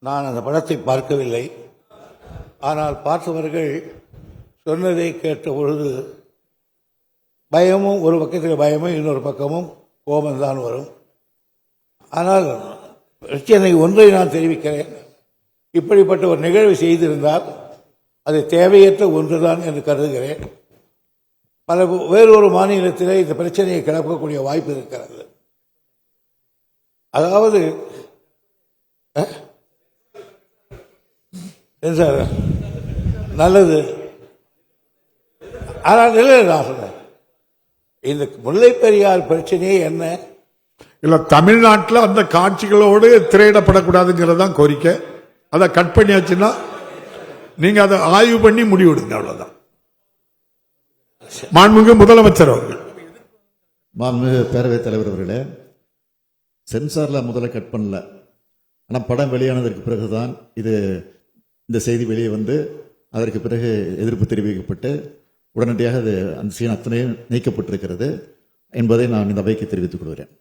நான் அந்த படத்தை பார்க்கவில்லை. ஆனால் பார்த்தவர்கள் சொன்னதை கேட்ட பொழுது பயமும், ஒரு பக்கத்தில் பயமும் இன்னொரு பக்கமும் கோபம்தான் வரும். ஆனால் பிரச்சனை ஒன்றை நான் தெரிவிக்கிறேன். இப்படிப்பட்ட ஒரு நிகழ்வு செய்திருந்தால் அது தேவையற்ற ஒன்றுதான் என்று கருதுகிறேன். வேறொரு மாநிலத்திலே இந்த பிரச்சனையை கிளப்பக்கூடிய வாய்ப்பு இருக்கிறது. அதாவது சார் நல்லது. ஆனால் இல்லை, நான் சொன்னேன் இந்த முல்லை பெரியார் பிரச்சனையே என்ன இல்ல, தமிழ்நாட்டில் அந்த காட்சிகளோடு திரையிடப்படக்கூடாதுங்கிறது தான் கோரிக்கை. அதை கட் பண்ணியாச்சுன்னா நீங்க அதை ஆய்வு பண்ணி முடிவெடுங்க, அவ்வளவுதான். மாண்புமிகு முதலமைச்சர் அவர்கள். மாண்புமிகு பேரவைத் தலைவர் அவர்களே, சென்சார்ல முதல்ல கட் பண்ணல. ஆனால் படம் வெளியானதற்கு பிறகுதான் இந்த செய்தி வெளியே வந்து அதற்கு பிறகு எதிர்ப்பு தெரிவிக்கப்பட்டு உடனடியாக அந்த சீன் அத்தனையும் நீக்கப்பட்டிருக்கிறது என்பதை நான் இந்த அவைக்கு தெரிவித்துக் கொள்கிறேன்.